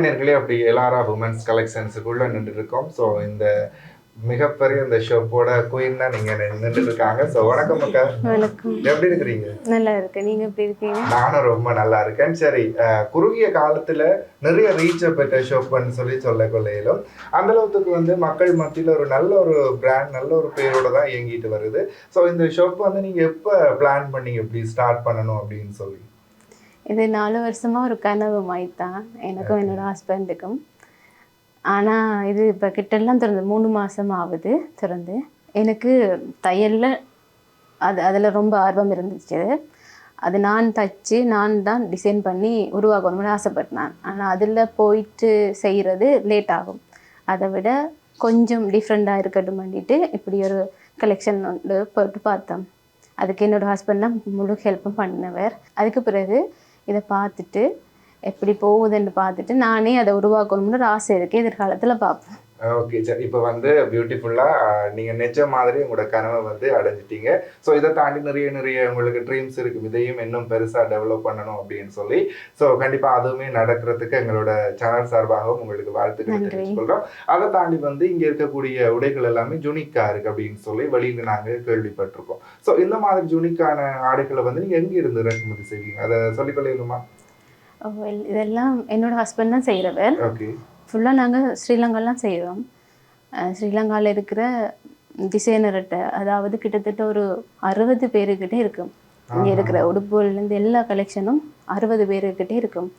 நேர்களே அப்படி எல்லாரா உமன்ஸ் கலெக்ஷன்ஸுக்குள்ள நின்று இருக்கோம். ஸோ இந்த மிகப்பெரிய இந்த ஷோப்போட குயின் தான் நீங்க நின்று இருக்காங்க. ஸோ வணக்கம் அக்கா. வணக்கம். எப்படி இருக்கிறீங்க? நல்லா இருக்கு. நீங்க எப்படி இருக்கீங்க? நானும் ரொம்ப நல்லா இருக்கேன். சரி, குறுகிய காலத்துல நிறைய ரீச்சை பெற்ற ஷோப்புன்னு சொல்ல கொள்ளையிலும் அந்த அளவுக்கு மக்கள் மத்தியில் ஒரு நல்ல ஒரு பிராண்ட், நல்ல ஒரு பேரோட தான் இயங்கிட்டு வருது. ஸோ இந்த ஷோப் நீங்க எப்போ பிளான் பண்ணீங்க எப்படி ஸ்டார்ட் பண்ணணும் அப்படின்னு சொல்லி? இது 4 வருஷமா ஒரு கனவு மாதிரி தான் எனக்கும் என்னோட ஹஸ்பண்டுக்கும். ஆனால் இது இப்போ கிட்டெல்லாம் திறந்து 3 மாதம் ஆகுது திறந்து. எனக்கு தையலில் அதில் ரொம்ப ஆர்வம் இருந்துச்சு. அது நான் தச்சு நான் தான் டிசைன் பண்ணி உருவாக்கணும்னு ஆசைப்பட்டேன். ஆனால் அதில் போயிட்டு செய்கிறது லேட் ஆகும். அதை விட கொஞ்சம் டிஃப்ரெண்ட்டாக இருக்கட்டும் பண்ணிட்டு இப்படி ஒரு கலெக்ஷன் வந்து போட்டு பார்த்தோம். அதுக்கு என்னோடய ஹஸ்பண்ட் தான் முழு ஹெல்ப்பும் பண்ணினவர். அதுக்கு பிறகு இதை பார்த்துட்டு எப்படி போகுதுன்னு பார்த்துட்டு நானே அதை உருவாக்கணும்னு ஒரு ஆசை இருக்குது. எதிர்காலத்தில் பார்ப்போம். ஓகே சார், இப்போ பியூட்டிஃபுல்லாக நீங்கள் நிஜ மாதிரி உங்களோட கனவை அடைஞ்சிட்டீங்க. ஸோ இதை தாண்டி நிறைய உங்களுக்கு ட்ரீம்ஸ் இருக்கும், இதையும் இன்னும் பெருசாக டெவலப் பண்ணணும் அப்படின்னு சொல்லி. ஸோ கண்டிப்பாக அதுவுமே நடக்கிறதுக்கு எங்களோட சேனல் சார்பாகவும் உங்களுக்கு வாழ்த்துக்கள் தெரிவிச்சுக்கொள்கிறோம். அதை தாண்டி இங்கே இருக்கக்கூடிய உடைகள் எல்லாமே ஜூனிக்காக இருக்குது அப்படின்னு சொல்லி வெளியில் நாங்கள் கேள்விப்பட்டிருக்கோம். ஸோ இந்த மாதிரி ஜூனிக்கான ஆடைகளை நீங்கள் எங்கே இருந்து இறக்குமதி செய்வீங்க, அதை சொல்லிக்கொள்ளலுமா? இதெல்லாம் என்னோட ஹஸ்பண்ட் தான் செய்கிறவர். ஓகே. ஃபுல்லாக நாங்கள் ஸ்ரீலங்காலாம் செய்கிறோம். ஸ்ரீலங்காவில் இருக்கிற டிசைனர்கிட்ட, அதாவது கிட்டத்தட்ட ஒரு 60 பேருக்கிட்டே இருக்கும். இங்கே இருக்கிற உடுப்புலேருந்து எல்லா கலெக்ஷனும் 60 பேருக்கிட்டே இருக்கும்.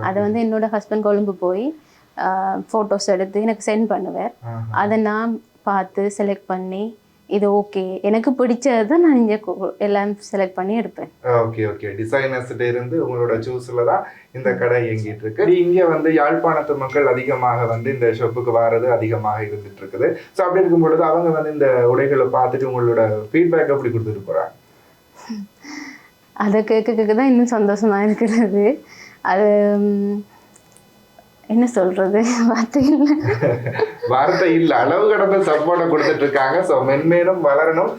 அதை என்னோட ஹஸ்பண்ட் கொழும்பு போய் ஃபோட்டோஸ் எடுத்து எனக்கு சென்ட் பண்ணுவார். அதை நான் பார்த்து செலக்ட் பண்ணி இது ஓகே எனக்கு பிடிச்சது தான் நான் இங்கே எல்லாம் செலக்ட் பண்ணி எடுப்பேன். ஓகே. டிசைனர்ஸ்கிட்ட இருந்து உங்களோட சூஸில் தான் இந்த கடை இயங்கிட்டு இருக்கு. இங்கே யாழ்ப்பாணத்து மக்கள் அதிகமாக இந்த ஷாப்புக்கு வர்றது அதிகமாக இருந்துட்டு இருக்குது. ஸோ அப்படி இருக்கும் பொழுது அவங்க இந்த உடைகளை பார்த்துட்டு உங்களோட ஃபீட்பேக் எப்படி கொடுத்துட்டு போகிறாங்க? அதை கேட்க தான் இன்னும் சந்தோஷமாக இருக்கிறது. அது என்ன சொல்றது, வார்த்தை இல்லை, அளவு கடந்த சப்போர்ட்டை கொடுத்துட்டு இருக்காங்க. ஸோ மென்மேலும் வளரணும்.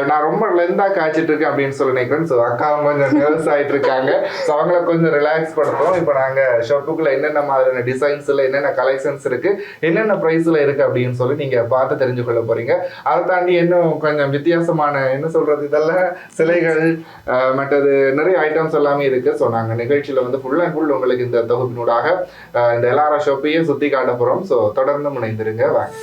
நான் ரொம்ப லெந்தாக காய்ச்சிட்டு இருக்கேன் அப்படின்னு சொல்லி நினைக்கிறேன். ஸோ அக்கா கொஞ்சம் நர்வஸ் ஆகிட்டு இருக்காங்க. ஸோ அவங்கள கொஞ்சம் ரிலாக்ஸ் படுத்தும். இப்போ நாங்கள் ஷாப்புக்குள்ள என்னென்ன மாதிரியான டிசைன்ஸில் என்னென்ன கலெக்ஷன்ஸ் இருக்குது, என்னென்ன ப்ரைஸில் இருக்குது அப்படின்னு சொல்லி நீங்கள் பார்த்து தெரிஞ்சு கொள்ள போகிறீங்க. அதை தாண்டி இன்னும் கொஞ்சம் வித்தியாசமான என்ன சொல்கிறது, இதெல்லாம் சிலைகள் மற்றது நிறைய ஐட்டம்ஸ் எல்லாமே இருக்குது. ஸோ நாங்கள் நிகழ்ச்சியில் ஃபுல் அண்ட் ஃபுல் உங்களுக்கு இந்த தொகுப்பினூடாக இந்த எல்லார ஷாப்பையும் சுற்றி காட்ட போகிறோம். ஸோ தொடர்ந்து முனைந்திருங்க. வாங்க.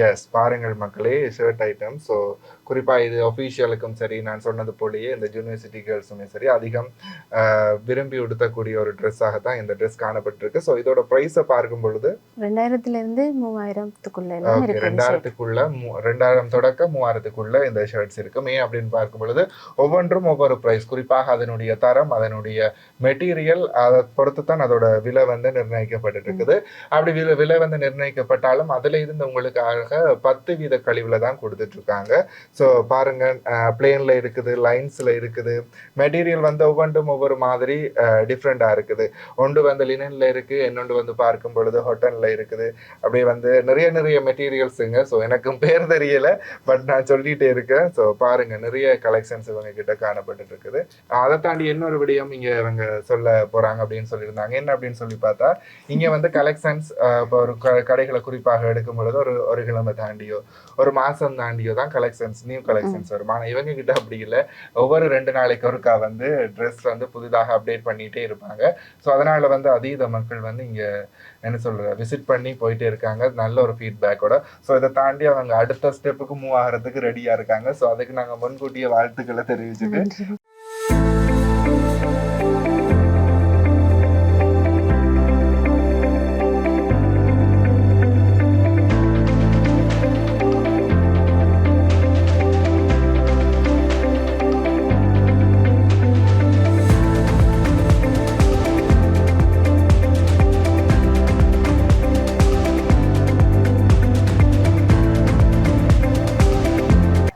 எஸ், பாருங்கள் மக்களே, ஷர்ட் ஐட்டம். ஸோ குறிப்பாக இது ஒஃபீஷியலுக்கும் சரி, நான் சொன்னது போலேயே இந்த யூனிவர்சிட்டி கேர்ள்ஸுமே சரி அதிகம் விரும்பி உடுத்தக்கூடிய ஒரு ட்ரெஸ்ஸாக தான் இந்த ட்ரெஸ் காணப்பட்டிருக்கு. ஸோ இதோட ப்ரைஸை பார்க்கும் பொழுது 2000 3000க்குள்ள 2000 தொடக்க 3000க்குள்ள இந்த ஷர்ட்ஸ் இருக்கும். ஏன் அப்படின்னு பார்க்கும் பொழுது ஒவ்வொன்றும் ஒவ்வொரு ப்ரைஸ், குறிப்பாக அதனுடைய தரம், அதனுடைய மெட்டீரியல், அதை பொறுத்து தான் அதோட விலை நிர்ணயிக்கப்பட்டு இருக்குது. அப்படி விலை நிர்ணயிக்கப்பட்டாலும் அதில் இருந்து உங்களுக்காக 10% கழிவுல தான் கொடுத்துட்டு இருக்காங்க. ஸோ பாருங்க, பிளேன்ல இருக்குது, லைன்ஸ்ல இருக்குது, மெட்டீரியல் ஒவ்வொன்றும் ஒவ்வொரு மாதிரி டிஃப்ரெண்டா இருக்குது. ஒன்று லினன்ல இருக்கு, இன்னொன்று பார்க்கும் பொழுது ஹொட்டன்ல இருக்குது. அப்படியே நிறைய மெட்டீரியல்ஸுங்க. ஸோ எனக்கும் பேர் தெரியல, பட் நான் சொல்லிட்டே இருக்கேன். ஸோ பாருங்க, நிறைய கலெக்ஷன்ஸ் இவங்க கிட்ட காணப்பட்டு இருக்குது. அதை தாண்டி இன்னொரு விடயம் இங்க இவங்க சொல்ல போறாங்க அப்படின்னு சொல்லியிருந்தாங்க. என்ன அப்படின்னு சொல்லி பார்த்தா, இங்க கலெக்ஷன்ஸ் இப்போ ஒரு கடைகளை குறிப்பாக எடுக்கும் பொழுது ஒரு கிழமை தாண்டியோ ஒரு மாசம் தாண்டியோ தான் கலெக்ஷன்ஸ், நியூ கலெக்ஷன்ஸ் வரும். ஆனால் இவங்க கிட்ட அப்படி இல்லை. ஒவ்வொரு 2 நாளைக்கு ஒருக்கா ட்ரெஸ் புதிதாக அப்டேட் பண்ணிட்டே இருப்பாங்க. ஸோ அதனால அதீத மக்கள் இங்க என்ன சொல்ற விசிட் பண்ணி போயிட்டே இருக்காங்க, நல்ல ஒரு ஃபீட்பேக்கோட. ஸோ இதை தாண்டி அவங்க அடுத்த ஸ்டெப்புக்கு மூவ் ஆகிறதுக்கு ரெடியா இருக்காங்க. ஸோ அதுக்கு நாங்கள் முன்கூட்டிய வாழ்த்துக்களை தெரிவிச்சுட்டு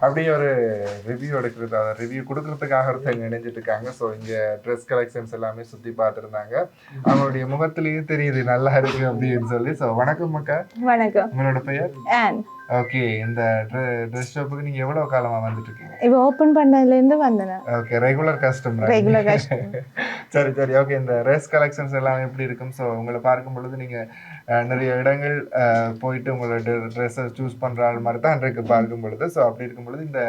அப்படியே ஒரு ரிவ்யூ எடுக்கிறது, அதை ரிவ்யூ கொடுக்கறதுக்காக ஒருத்தங்க இணைஞ்சிட்டு இருக்காங்க. ஸோ இங்கே ட்ரெஸ் கலெக்ஷன்ஸ் எல்லாமே சுற்றி பார்த்துருந்தாங்க. அவங்களுடைய முகத்திலேயே தெரியுது நல்லா இருக்கு அப்படின்னு சொல்லி. ஸோ வணக்கம் அக்கா. வணக்கம். உங்களோட பெயர்? ஆன். ஓகே, இந்த ட்ரெஸ் ஷாப்புக்கு நீங்கள் எவ்வளோ காலமாக வந்துட்டு இருக்கீங்க? இப்போ ஓப்பன் பண்ணதுலேருந்து வந்தேன். Okay, regular customer. Regular customer. சரி சரி, ஓகே. இந்த ட்ரெஸ் கலெக்ஷன்ஸ் எல்லாம் எப்படி இருக்கும்? ஸோ உங்களை பார்க்கும் பொழுது நீங்கள் நிறைய இடங்கள் போயிட்டு உங்களோட ட்ரெஸ்ஸை சூஸ் பண்ணுற ஆள் மாதிரி தான் இன்றைக்கு பார்க்கும் பொழுது. ஸோ அப்படி இருக்கும் பொழுது இந்த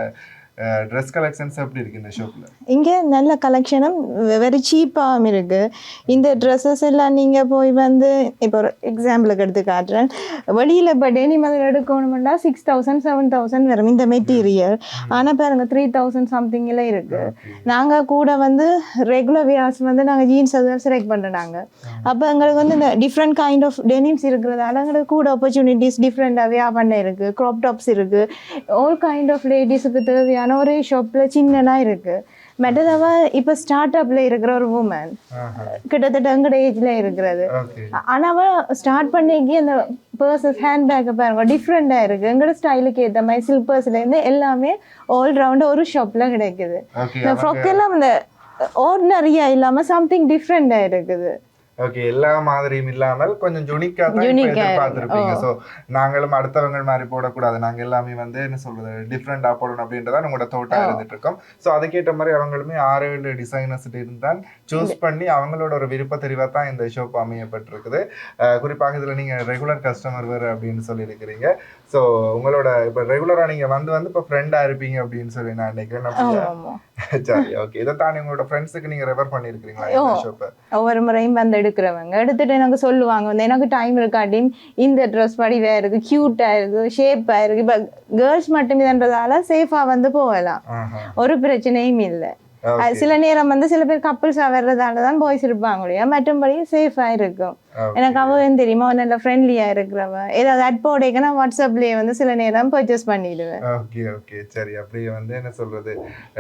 ட்ரெஸ் கலெக்ஷன்ஸ் எப்படி இருக்குது இந்த ஷாப்பில்? இங்கே நல்ல கலெக்ஷனும் வெரி சீப்பாகவும் இருக்குது. இந்த ட்ரெஸ்ஸஸ் எல்லாம் நீங்கள் போய் வந்து இப்போ ஒரு எக்ஸாம்பிளுக்கு எடுத்து காட்டுறேன். வெளியில் இப்போ டெனிம் அதில் எடுக்கணுமெண்டா 6,000 7,000 வரும் இந்த மெட்டீரியல். ஆனால் பாருங்க 3,000 சம்திங்கில் இருக்குது. நாங்கள் கூட வந்து ரெகுலர் வியர்ஸ் வந்து நாங்கள் ஜீன்ஸ் அதெல்லாம் செலக்ட் பண்ணுறாங்க. அப்போ எங்களுக்கு வந்து இந்த டிஃப்ரெண்ட் கைண்ட் ஆஃப் டெனிம்ஸ் இருக்கிறதால எங்களுக்கு கூட ஆப்பர்ச்சுனிட்டிஸ் டிஃப்ரெண்டாக வியா பண்ண இருக்குது. க்ராப் டாப்ஸ் இருக்குது. ஆல் கைண்ட் ஆஃப் லேடிஸுக்கு தேவையான ஒரே ஷாப்பில் சின்னனா இருக்குது. மெட்டதாவா இப்போ ஸ்டார்ட் அப்பில் இருக்கிற ஒரு உமன் கிட்டத்தட்ட எங்கட ஏஜில் இருக்கிறது. ஆனால் அவள் ஸ்டார்ட் பண்ணிக்கி அந்த பர்சஸ் ஹேண்ட்பேக்கை பாருங்க டிஃப்ரெண்டாக இருக்குது. எங்களோட ஸ்டைலுக்கு ஏற்ற மாதிரி சில்பர்ஸ்லேருந்து எல்லாமே ஆல் ரவுண்டாக ஒரு ஷாப்பில் கிடைக்குது. இந்த ஃப்ராக் எல்லாம் இந்த ஆர்டினரியாக இல்லாமல் சம்திங் டிஃப்ரெண்டாக இருக்குது. ஓகே, எல்லா மாதிரியும் இல்லாமல் கொஞ்சம் யூனிக்கா தான் எதிர்பார்த்திருப்பீங்க. ஸோ நாங்களும் அடுத்தவங்க மாதிரி போடக்கூடாது, நாங்கள் எல்லாமே வந்து என்ன சொல்றது டிஃப்ரெண்டா போடணும் அப்படின்றதான் உங்களோட தோட்டா இருந்துட்டு இருக்கோம். ஸோ அதுக்கேற்ற மாதிரி அவங்களுமே 6-7 டிசைனர்ஸ் இருந்தால் சூஸ் பண்ணி அவங்களோட ஒரு விருப்ப தெரிவா தான் இந்த ஷோப் அமையப்பட்டிருக்குது. குறிப்பாக இதுல நீங்க ரெகுலர் கஸ்டமர் வேறு அப்படின்னு சொல்லி இருக்கிறீங்க. ஸோ உங்களோட இப்போ ரெகுலரா நீங்க வந்து இப்போ ஃப்ரெண்டா இருப்பீங்க அப்படின்னு சொல்லி நான் நினைக்கிறேன். சரி, ஓகே. இதை தாண்டி உங்களோட ஃப்ரெண்ட்ஸுக்கு நீங்க ரெஃபர் பண்ணிருக்கீங்களா இந்த ஷோப்பை? ஒவ்வொரு முறையும் வந்து எடுக்கிறவங்க எடுத்துட்டு எனக்கு சொல்லுவாங்க வந்து எனக்கு டைம் இருக்காட்டி இந்த ட்ரெஸ் படிவா இருக்கு, கியூட்டா இருக்கு, ஷேப்பா இருக்கு. இப்ப கேர்ள்ஸ் மட்டும் இதன்றதால சேஃபா வந்து போகலாம், ஒரு பிரச்சனையும் இல்லை. சில நேரம் வந்து சில பேர் கப்பிள்ஸா வர்றதால தான் பாய்ஸ் இருப்பாங்க இல்லையா, மற்றபடி சேஃபா இருக்கும். எனக்கு அவன் தெரியுமா நல்ல ஃப்ரெண்ட்லியா இருக்கிறவ. ஏதாவது அட்போடைக்கு நான் வாட்ஸ்அப்லயே வந்து சில நேரம் பர்ச்சேஸ் பண்ணிடுவேன். ஓகே ஓகே, சரி. அப்படியே வந்து என்ன சொல்றது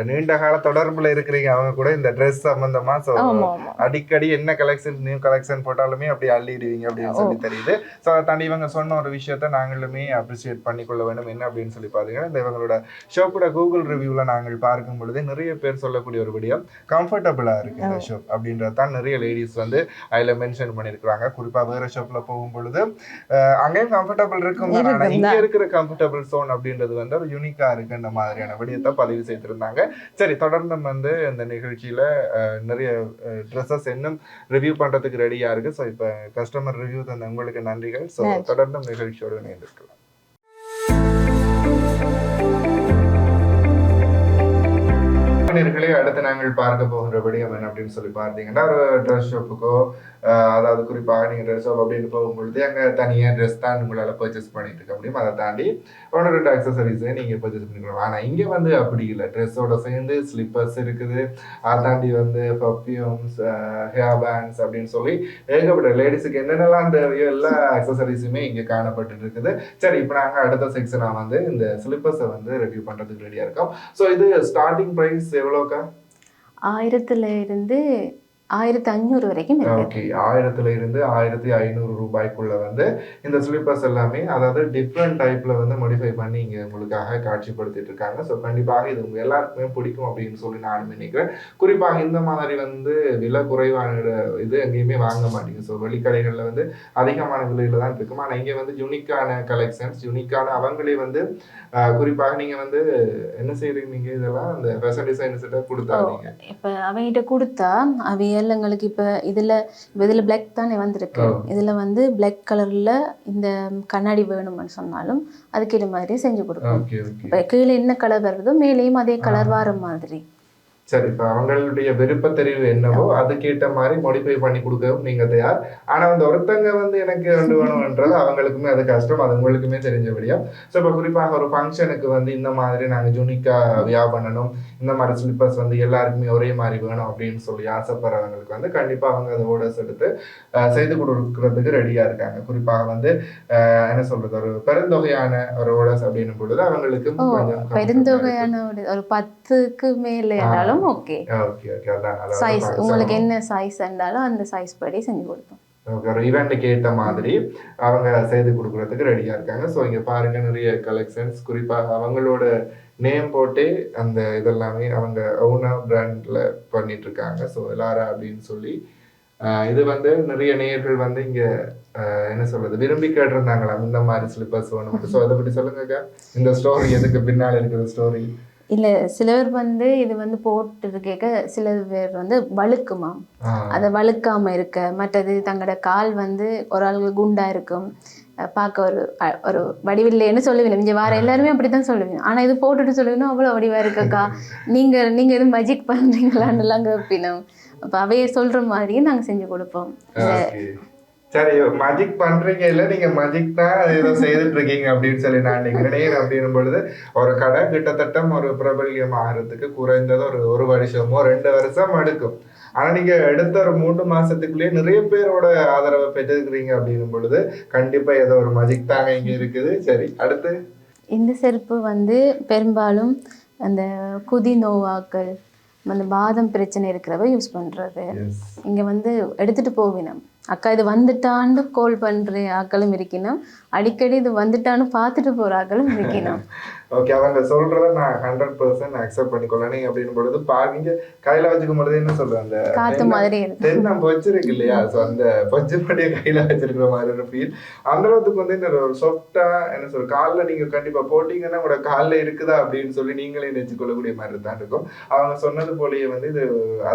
நீண்ட கால தொடர்புல இருக்கிறீங்க அவங்க கூட இந்த ட்ரெஸ் சம்பந்தமா. ஸோ அடிக்கடி என்ன கலெக்ஷன் நியூ கலெக்ஷன் போட்டாலுமே அப்படி அள்ளிடுவீங்க அப்படின்னு சொல்லி தெரியுது. ஸோ அதை தாண்டி இவங்க சொன்ன ஒரு விஷயத்த நாங்களுமே அப்ரிசியேட் பண்ணிக்கொள்ள வேண்டும். என்ன அப்படின்னு சொல்லி பாத்தீங்கன்னா, இந்த இவங்களோட ஷோப்போட கூகுள் ரிவ்யூல நாங்கள் பார்க்கும் பொழுது நிறைய பேர் சொல்லக்கூடிய ஒரு விடயம் கம்ஃபர்டபுளா இருக்கு இந்த ஷோப் அப்படின்றது தான் நிறைய லேடிஸ் வந்து அதுல மென்ஷன் பண்ணியிருக்கிறாங்க. குறிப்பா வேற ஷாப்ல போகும் பொழுது அங்கேயும் கம்ஃபர்டபுள் இருக்கும், ஆனா இங்க இருக்கிற கம்ஃபர்டபுள் சோன் அப்படின்றது வந்து ஒரு யூனிக்கா இருக்கு இந்த மாதிரியான விடயத்தை பதிவு செய்திருந்தாங்க. சரி, தொடர்ந்து வந்து இந்த நிகழ்ச்சியில நிறைய ட்ரெஸ்ஸஸ் இன்னும் ரிவ்யூ பண்றதுக்கு ரெடியா இருக்கு. ஸோ இப்போ கஸ்டமர் ரிவ்யூ தந்த உங்களுக்கு நன்றிகள். ஸோ தொடர்ந்து நிகழ்ச்சியோடு இணைந்திருக்கலாம். அடுத்து நாங்கள் பார்க்க போகிற விடயம் என்ன அப்படின்னு சொல்லி பார்த்தீங்கன்னா, ஒரு ட்ரெஸ் ஷாப்புக்கோ அதாவது குறிப்பாக நீங்கள் ட்ரெஸ் ஷாப் அப்படின்னு போகும்பொழுது அங்கே தனியாக ட்ரெஸ் தான் உங்களால் பர்ச்சேஸ் பண்ணிட்டு இருக்க முடியும். அதை தாண்டி 1-2 அக்சசரிஸை நீங்கள் பர்ச்சேஸ் பண்ணிக்கலாம். ஆனால் இங்கே வந்து அப்படி இல்லை. ட்ரெஸ்ஸோட சேர்ந்து ஸ்லிப்பர்ஸ் இருக்குது, அதை தாண்டி வந்து பர்ஃப்யூம்ஸ், ஹேர் பேண்ட்ஸ் அப்படின்னு சொல்லி ஏகப்பட்ட லேடிஸுக்கு என்னென்னலாம் தேவையோ எல்லா அக்சசரிஸுமே இங்கே காணப்பட்டு இருக்குது. சரி, இப்போ நாங்கள் அடுத்த செக்ஷனாக வந்து இந்த ஸ்லிப்பர்ஸை வந்து ரிவ்யூ பண்ணுறதுக்கு ரெடியாக இருக்கோம். ஸோ இது ஸ்டார்டிங் ப்ரைஸ் எவ்வளோக்கா? 1000 இருந்து 1500 வரைக்கும் இருக்கு. ஓகே, 1000 இருந்து 1500 ரூபாய்க்குள்ள வந்து இந்த ஸ்லிப்பர்ஸ் எல்லாமே அதாவது டிஃப்ரெண்ட் டைப்ல வந்து மாடிஃபை பண்ணி இங்க உங்களுக்காக காட்சிப்படுத்திட்டு இருக்காங்க. ஸோ கண்டிப்பாக இது உங்க எல்லாருக்குமே பிடிக்கும் அப்படின்னு சொல்லி நானும் நினைக்கிறேன். குறிப்பாக இந்த மாதிரி வந்து விலை குறைவான இது எங்கேயுமே வாங்க மாட்டீங்க. ஸோ வெளிக்கடைகள்ல வந்து அதிகமான விலையில தான் இருக்கும். ஆனால் இங்க வந்து யூனிக்கான கலெக்ஷன்ஸ், யூனிக்கான அவங்களே வந்து குறிப்பாக நீங்க வந்து என்ன செய்றீங்க, இதெல்லாம் அந்த ஃபேஷன் டிசைனர்ஸ்கிட்ட கொடுத்தாங்க. இப்போ அவங்ககிட்ட கொடுத்தா எங்களுக்கு இப்போ இதில் பிளாக் தானே வந்திருக்கு. இதில் வந்து பிளாக் கலரில் இந்த கண்ணாடி வேணும்னு சொன்னாலும் அதுக்கேற்ற மாதிரி செஞ்சு கொடுப்போம். இப்போ கீழே என்ன கலர் வருதோ மேலேயும் அதே கலர் வர மாதிரி. சரி, இப்போ அவங்களுடைய விருப்ப தெரிவு என்னவோ அதுக்கேற்ற மாதிரி மாடிஃபை பண்ணி கொடுக்கவும் நீங்க தயார். ஆனா வந்து ஒருத்தங்க வந்து எனக்கு 2 வேணும்ன்றது அவங்களுக்குமே அது கஷ்டம், அது உங்களுக்குமே தெரிஞ்சபடியும். ஸோ இப்போ குறிப்பாக ஒரு ஃபங்க்ஷனுக்கு வந்து இந்த மாதிரி நாங்கள் யூனிக்கா வியா பண்ணணும், இந்த மாதிரி ஸ்லிப்பர்ஸ் வந்து எல்லாருக்குமே ஒரே மாதிரி வேணும் அப்படின்னு சொல்லி ஆசைப்படுறவங்களுக்கு வந்து கண்டிப்பா அவங்க அதை ஓடர்ஸ் எடுத்து செய்து கொடுக்கறதுக்கு ரெடியா இருக்காங்க. குறிப்பாக வந்து என்ன சொல்றது ஒரு பெருந்தொகையான ஒரு ஓடர்ஸ் அப்படின்னும் பொழுது அவங்களுக்கு பெருந்தொகையான ஒரு 10க்கு மேலே இருந்தாலும் ஓகே. சைஸ் உங்களுக்கு என்ன சைஸ் இருந்தாலும் அந்த சைஸ் படி செஞ்சு கொடுப்போம். ஒரு ஈவெண்ட்டுக்கு ஏற்ற மாதிரி அவங்க செய்து கொடுக்கறதுக்கு ரெடியா இருக்காங்க. ஸோ இங்க பாருங்க நிறைய கலெக்ஷன்ஸ், குறிப்பாக அவங்களோட நேம் போட்டு அந்த இதெல்லாமே அவங்க ஓனர் பிராண்ட்ல பண்ணிட்டு இருக்காங்க. ஸோ லாரா அப்படின்னு சொல்லி இது வந்து நிறைய நேயர்கள் வந்து இங்க என்ன சொல்றது விரும்பி கேட்டிருந்தாங்களாம் இந்த மாதிரி ஸ்லிப்பர்ஸ் வேணும். ஸோ அதை பற்றி சொல்லுங்கக்கா, இந்த ஸ்டோரி எதுக்கு பின்னால் இருக்கிற ஸ்டோரி? இல்லை, சில பேர் வந்து இது வந்து போட்டு கேட்க சில பேர் வந்து வழுக்குமா, அதை வழுக்காம இருக்க, மற்றது தங்களோட கால் வந்து ஒரு ஆளுக்கு குண்டா இருக்கும், பார்க்க ஒரு ஒரு வடிவில்லைன்னு சொல்லுவீங்க. இங்கே வார எல்லாருமே அப்படித்தான் சொல்லுவீங்க. ஆனால் இது போட்டுட்டு சொல்லுவீங்கன்னா அவ்வளோ வடிவா இருக்கக்கா, நீங்கள் எதுவும் மஜிக் பண்ணுறீங்களான்னுலாம் கேட்பினோம். அப்போ அவைய சொல்கிற மாதிரியே நாங்கள் செஞ்சு கொடுப்போம். சரி, மஜிக் பண்றீங்க இல்ல, நீங்க மஜிக் தான் ஏதோ செய்துட்டு இருக்கீங்க அப்படின்னு சொல்லி நான் நினைக்கிறேன். அப்படின்னும் பொழுது ஒரு கடை கிட்டத்தட்ட ஒரு பிரபல்யம் ஆகிறதுக்கு குறைந்தது ஒரு வருஷமோ 2 வருஷம் எடுக்கும். ஆனா நீங்க எடுத்த ஒரு 3 மாசத்துக்குள்ளேயே நிறைய பேரோட ஆதரவை பெற்றிருக்கிறீங்க அப்படின்னும் பொழுது கண்டிப்பா ஏதோ ஒரு மஜிக் தாங்க இங்க இருக்குது. சரி, அடுத்து இந்த செருப்பு வந்து பெரும்பாலும் அந்த குதி நோவாக்கள், அந்த பாதம் பிரச்சனை இருக்கிறவ யூஸ் பண்ணுறது. இங்கே வந்து எடுத்துகிட்டு போவினோம். அக்கா இது வந்துட்டான்னு கால் பண்ணுற ஆக்களும் இருக்கணும், அடிக்கடி இது வந்துட்டான்னு பார்த்துட்டு போகிற ஆக்களும் இருக்கணும். ஓகே, அவங்க சொல்றத நான் 100% அக்செப்ட் பண்ணிக்கொள்ளேன். நீங்க அப்படின்னு பொழுது பாருங்க, கையில வச்சுக்கும் பொழுது என்ன சொல்றேன், அந்த காற்று மாதிரி தென்னம் பொச்சிருக்கு இல்லையா, ஸோ அந்த பொச்சு படியை கையில வச்சிருக்கிற மாதிரி ஒரு ஃபீல். அந்த அளவுக்கு வந்து இந்த ஒரு சொஃப்டா என்ன சொல்ற காலில் நீங்க கண்டிப்பா போட்டீங்கன்னா உங்களோட காலில் இருக்குதா அப்படின்னு சொல்லி நீங்களே நினைச்சு கொள்ளக்கூடிய மாதிரி தான் இருக்கும். அவங்க சொன்னது போலயே வந்து இது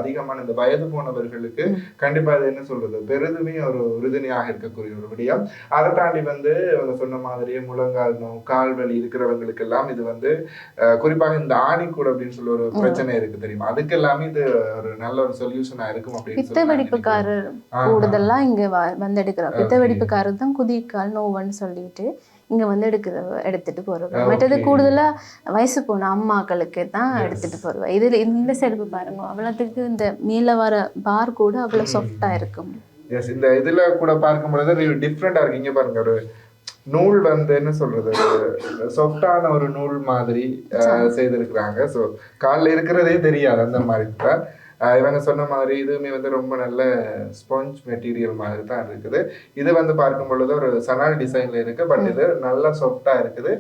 அதிகமான இந்த வயது போனவர்களுக்கு கண்டிப்பா இது என்ன சொல்றது பெரிதுமே ஒரு உறுதுணையாக இருக்கக்கூடிய ஒரு விடயம். அதை தாண்டி வந்து அவங்க சொன்ன மாதிரியே முழங்கால் நோய், கால் வலி இருக்கிறவங்களுக்கு எல்லாம் இது வந்து குறிப்பாக இந்த ஆணிக்கூட அப்படின்னு சொல்லி ஒரு பிரச்சனை இருக்கு தெரியுமா, அதுக்கு எல்லாமே இது ஒரு நல்ல ஒரு சொல்யூஷனா இருக்கும் அப்படின்னு பித்த வெடிப்புக்காரர் கூடுதலா இங்க வந்து எடுக்கிறோம். பித்த வெடிப்புக்காரர் தான் குதிக்கால் நோவுன்னு சொல்லிட்டு இங்க வந்து எடுத்துட்டு போறோம். மற்றது கூடுதலா வயசு போன அம்மாக்களுக்கு தான் எடுத்துட்டு போறோம். இதுல இந்த செருப்பு பாருங்க, அவ்வளவுக்கு இந்த மேல வர பார் கூட அவ்வளவு சாஃப்டா இருக்கும். இந்த இதுல கூட பார்க்கும் பொழுது டிஃப்ரெண்டா இருக்கு. இங்க பாருங்க, ஒரு நூல் வந்து என்ன சொல்றது சாஃப்டான ஒரு நூல் மாதிரி செய்திருக்கிறாங்க. ஸோ காலில் இருக்கிறதே தெரியாது அந்த மாதிரி தான். இவங்க சொன்ன மாதிரி இதுவுமே வந்து ரொம்ப நல்ல ஸ்பாஞ்ச் மெட்டீரியல் மாதிரி தான் இருக்குது. இது வந்து பார்க்கும் பொழுது ஒரு சனால் டிசைன்ல இருக்கு, பட் இது நல்லா சாஃப்டா இருக்குது.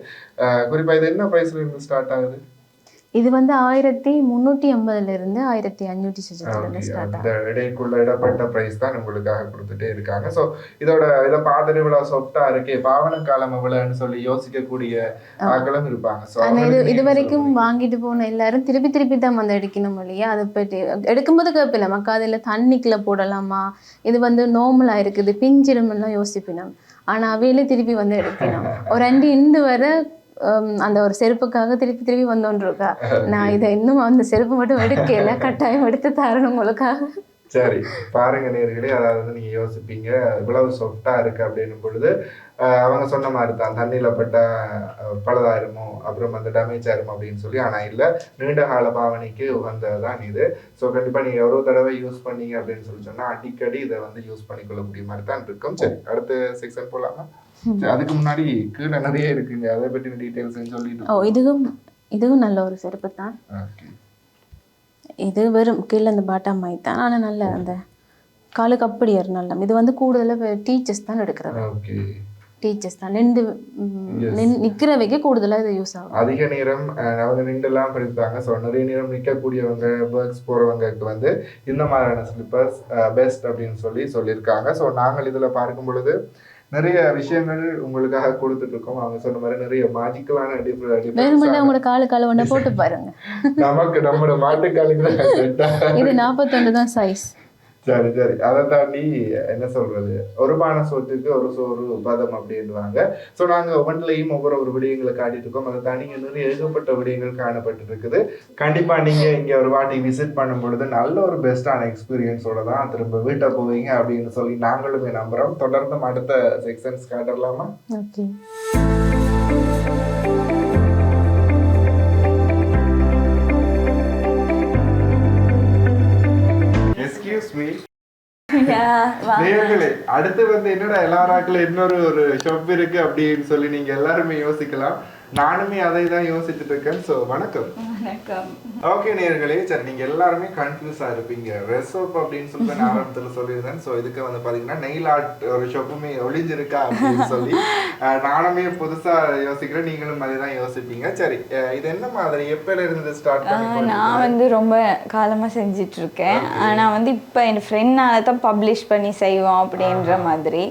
குறிப்பா இது என்ன பிரைஸ்ல இருந்து ஸ்டார்ட் ஆகுது? இது வந்து 1350 இருந்து 1500 ஸ்டார்ட் ஆகுது. இடைக்குள்ள இடப்பட்ட பிரைஸ் தான் உங்களுக்காக கொடுத்துட்டே இருக்காங்க. ஸோ இதை பார்த்துட்டு இவ்வளவு சாஃப்டா இருக்கே, பாவன காலம் எவ்வளவுன்னு சொல்லி யோசிக்கக்கூடிய ஆட்களும் இருப்பாங்க. இது வரைக்கும் வாங்கிட்டு போன எல்லாரும் திருப்பி தான் வந்து எடுக்கணும் இல்லையா, அதை பற்றி எடுக்கும்போது கேட்பில்ல மக்கா அதில் தண்ணிக்குள்ள போடலாமா, இது வந்து நார்மலா இருக்குது பிஞ்சிருமெல்லாம் யோசிப்பினோம். ஆனா அவையில திருப்பி வந்து எடுக்கணும். ஒரு 2 இண்டு வர அந்த ஒரு செருப்புக்காக திருப்பி வந்தோன்றிருக்கா. நான் இதை இன்னும் அந்த செருப்பு மட்டும் எடுக்கல, கட்டாயம் எடுத்து தரணும் உங்களுக்காக. சரி, பாருங்க நேர்களே, அதாவது நீங்க யோசிப்பீங்க இவ்வளவு சாஃப்டா இருக்கு அப்படின்னும் பொழுது அவங்க சொன்ன மாதிரி தான் தண்ணியில பட்டா பழுதாயிருமோ, அப்புறம் அந்த டேமேஜ் ஆயிருமோ அப்படின்னு சொல்லி. ஆனா இல்ல, நீண்ட கால பாவனைக்கு உகந்ததான் இது. ஸோ கண்டிப்பா நீங்க எவ்வளவு தடவை யூஸ் பண்ணீங்க அப்படின்னு சொல்லி சொன்னா அடிக்கடி இதை வந்து யூஸ் பண்ணிக்கொள்ளக்கூடிய மாதிரி தான் இருக்கும். சரி, அடுத்த செக்ஷன் போலாமா? அதுக்கு முன்னாடி கீழே நிறைய இருக்குங்க, அதை பற்றி டீடைல்ஸ் சொல்லிட்டு. இதுவும் நல்ல ஒரு செருப்பு தான். இது வெறும் கீழே அந்த பாட்டம் மாதிரி தான், ஆனால் நல்ல அந்த காலுக்கு அப்படி ஒரு நல்ல. இது வந்து கூடுதலாக டீச்சர்ஸ் தான் எடுக்கிறது. டீச்சர்ஸ் தான் நிற்கிறவைக்கு கூடுதலாக இது யூஸ் ஆகும். அதிக நேரம் அவங்க நின்றுலாம் படிப்பாங்க. ஸோ நிறைய நேரம் நிற்கக்கூடியவங்க, ஒர்க்ஸ் போகிறவங்களுக்கு வந்து இந்த மாதிரியான ஸ்லிப்பர்ஸ் பெஸ்ட் அப்படின்னு சொல்லியிருக்காங்க. ஸோ நாங்கள் இதில் பார்க்கும் பொழுது நிறைய விஷயங்கள் உங்களுக்காக கொடுத்துட்டு இருக்கோம். அவங்க சொன்ன மாதிரி நிறைய மேஜிக்கலான உங்களோட காலு ஒண்ணு போட்டு பாருங்க. நமக்கு நம்மளோட மாட்டுக்காலுக்கு இது 41 தான் சைஸ். சரி, அதை தாண்டி என்ன சொல்றது, ஒரு பானை சோற்றுக்கு ஒரு சோறு பதம் அப்படின்வாங்க. ஸோ நாங்கள் ஒவ்வொன்றிலையும் ஒவ்வொரு விடயங்களை காட்டிட்டு இருக்கோம். அதை தாண்டி நிறைய எழுதப்பட்ட விடயங்கள் காணப்பட்டு இருக்குது. கண்டிப்பா நீங்க இங்க ஒரு வாட்டி விசிட் பண்ணும் பொழுது நல்ல ஒரு பெஸ்டான எக்ஸ்பீரியன்ஸோட தான் திரும்ப வீட்டை போவீங்க அப்படின்னு சொல்லி நாங்களுமே நம்புறோம். தொடர்ந்து அடுத்த செக்ஷன்ஸ் காட்டலாமா? ஓகே. அடுத்து வந்து என்னடா எல்லாராக்களும் இன்னொரு ஷாப் இருக்கு அப்படின்னு சொல்லி நீங்க எல்லாருமே யோசிக்கலாம். நானுமே அதை தான் யோசிச்சுட்டு இருக்கேன். ஸோ வணக்கம். வணக்கம். ஓகே நேயர்களே, சரி நீங்கள் எல்லாருமே கன்ஃபியூஸாக இருப்பீங்க. ரெசோப் அப்படின்னு சொல்லி நான் ஆரம்பத்தில் சொல்லியிருந்தேன். ஸோ இதுக்கு வந்து பார்த்தீங்கன்னா நெயில் ஆர்ட் ஒரு ஷாப்புமே ஒளிஞ்சிருக்கா அப்படின்னு சொல்லி நானுமே புதுசாக யோசிக்கிறேன். நீங்களும் அதே தான் யோசிப்பீங்க. சரி, இது என்ன மாதிரி எப்போல இருந்து ஸ்டார்ட் பண்ணி? நான் வந்து ரொம்ப காலமாக செஞ்சிட்டு இருக்கேன். ஆனால் வந்து இப்போ என் ஃப்ரெண்ட்னால தான் பப்ளிஷ் பண்ணி செய்வோம் அப்படின்ற மாதிரி.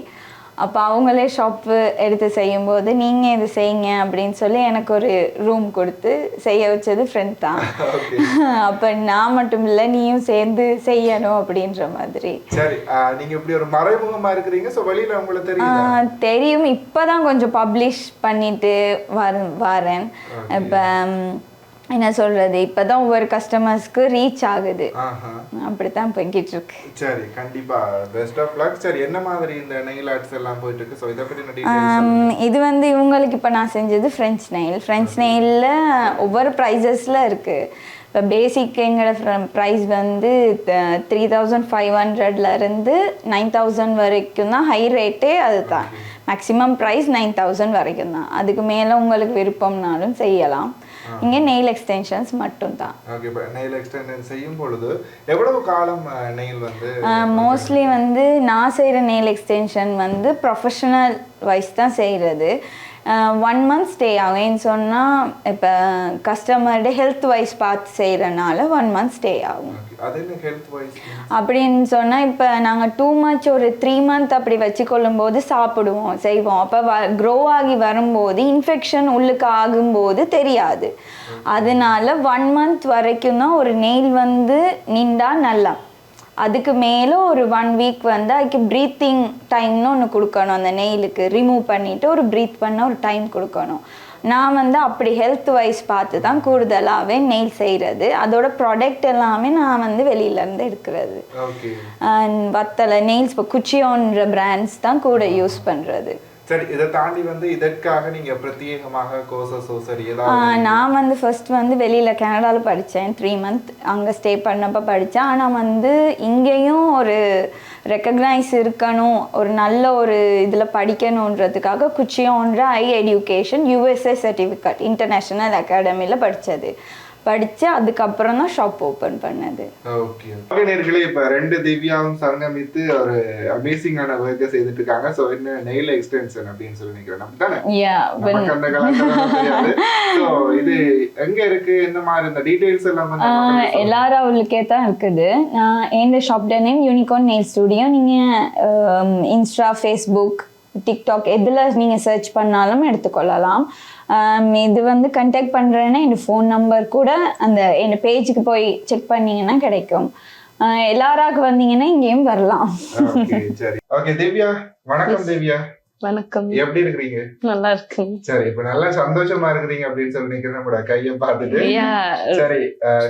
அப்போ அவங்களே ஷாப்பு எடுத்து செய்யும்போது நீங்கள் இது செய்யுங்க அப்படின்னு சொல்லி எனக்கு ஒரு ரூம் கொடுத்து செய்ய வச்சது ஃப்ரெண்ட் தான். அப்போ நான் மட்டும் இல்லை, நீயும் சேர்ந்து செய்யணும் அப்படின்ற மாதிரி. சரி, நீங்கள் இப்படி ஒரு மறைமுகமாக இருக்கிறீங்க. ஸோ வெளியில் உங்களுக்கு தெரியும். இப்போ தான் கொஞ்சம் பப்ளிஷ் பண்ணிட்டு வரேன். இப்போ என்ன சொல்றது, இப்பதான் ஒவ்வொரு கஸ்டமர்ஸ்க்கு ரீச் ஆகுது. அப்படித்தான் போய்கிட்டு இருக்கு. சரி, கண்டிப்பா பெஸ்ட் ஆஃப் லக். சரி, என்ன மாதிரி இந்த நெயில் ஆர்ட்ஸ் எல்லாம் போயிட்டு இருக்கு? சோ இத பத்தி டீடைல்ஸ். இது வந்து இவங்களுக்கு இப்ப நான் செஞ்சது ஃப்ரெஞ்ச் நெயில்ல ஒவ்வொரு பிரைசஸ்ல இருக்கு. இப்போ பேசிக் எங்களோட ப்ரைஸ் வந்து 3500 இருந்து 9000 வரைக்கும் தான். ஹை ரேட்டே அதுதான். மேக்ஸிமம் ப்ரைஸ் 9000 வரைக்கும் தான். அதுக்கு மேலே உங்களுக்கு விருப்பம்னாலும் செய்யலாம். இங்கே நெயில் எக்ஸ்டென்ஷன்ஸ் மட்டும் தான். ஓகே, இப்போ நெயில் எக்ஸ்டென்ஷன் செய்யும் பொழுது எவ்வளவு காலம் நெயில் வந்து? மோஸ்ட்லி வந்து நான் செய்கிற நெயில் எக்ஸ்டென்ஷன் வந்து ப்ரொஃபஷனல் வைஸ் தான் செய்கிறது. 1 month ஸ்டே ஆகும்னு சொன்னால், இப்போ கஸ்டமர்ட ஹெல்த் வைஸ் பார்த்து செய்கிறனால 1 month ஸ்டே ஆகும். அப்படின்னு சொன்னால், இப்போ நாங்கள் 2 months ஒரு 3 month அப்படி வச்சுக்கொள்ளும் போது சாப்பிடுவோம் செய்வோம். அப்போ க்ரோ ஆகி வரும்போது இன்ஃபெக்ஷன் உள்ளுக்கு ஆகும்போது தெரியாது. அதனால 1 month வரைக்கும் தான் ஒரு நெயில் வந்து நின்றா நல்லா. அதுக்கு மேலே ஒரு 1 week வந்து அதுக்கு ப்ரீத்திங் டைம்னு ஒன்று கொடுக்கணும். அந்த நெயிலுக்கு ரிமூவ் பண்ணிவிட்டு ஒரு ப்ரீத் பண்ண ஒரு டைம் கொடுக்கணும். நான் வந்து அப்படி ஹெல்த் வைஸ் பார்த்து தான் கூடுதலாகவே நெயில் செய்கிறது. அதோட ப்ராடக்ட் எல்லாமே நான் வந்து வெளியிலேருந்து எடுக்கிறது. வத்தலை நெயில்ஸ் இப்போ குச்சியோன்ற பிராண்ட்ஸ் தான் கூட யூஸ் பண்ணுறது. சரி, இதை தாண்டி வந்து இதற்காக நீங்கள் பிரத்யேகமாக கோர்சஸோ சரி ஏதாவது? நான் வந்து ஃபர்ஸ்ட் வந்து வெளியில் கனடாவில் படித்தேன். 3 month அங்கே ஸ்டே பண்ணப்போ படித்தேன். ஆனால் வந்து இங்கேயும் ஒரு ரெக்கக்னைஸ் இருக்கணும், ஒரு நல்ல ஒரு இதில் படிக்கணுன்றதுக்காக குச்சியோன்ற ஐ எடியூகேஷன் USA சர்டிஃபிகேட் இன்டர்நேஷ்னல் அகாடமியில் படித்தது. படித்து அதுக்கப்புறம் தான் ஷாப் ஓப்பன் பண்ணது. ஓகே நேயர்களே, இப்போ 2 திவ்யாவும் சங்கமித்து ஒரு அமேசிங்கான ஒர்க்கை செய்துட்டு இருக்காங்க. ஸோ என்ன நெயில் எக்ஸ்டென்ஷன் அப்படின்னு சொல்லி நினைக்கிறேன் தானே? அந்த கலாச்சாரம். ஸோ இது எங்க இருக்கு, என்ன மாதிரி இந்த டீடைல்ஸ் எல்லாம் எல்லாரும் அவளுக்கே தான் இருக்குது. நான் எந்த ஷாப்ட நேம் யூனிகார்ன் நெயில் ஸ்டுடியோ. நீங்கள் இன்ஸ்டா, ஃபேஸ்புக், டிக்டாக் எதில் நீங்கள் சர்ச் பண்ணாலும் எடுத்துக்கொள்ளலாம். இது வந்து கண்டாக்ட் பண்ணுறேன்னா என் ஃபோன் நம்பர் கூட அந்த என் பேஜுக்கு போய் செக் பண்ணிங்கன்னா கிடைக்கும். எல்லாராக்கு வந்தீங்கன்னா இங்கேயும் வரலாம். சரி, ஓகே திவ்யா. வணக்கம் திவ்யா. வணக்கம். எப்படி இருக்கிறீங்க? நல்லா இருக்கு. சரி, இப்ப நல்லா சந்தோஷமா இருக்கிறீங்க அப்படின்னு சொல்லி நினைக்கிறேன் நம்மளோட கையை பார்த்துட்டு. சரி,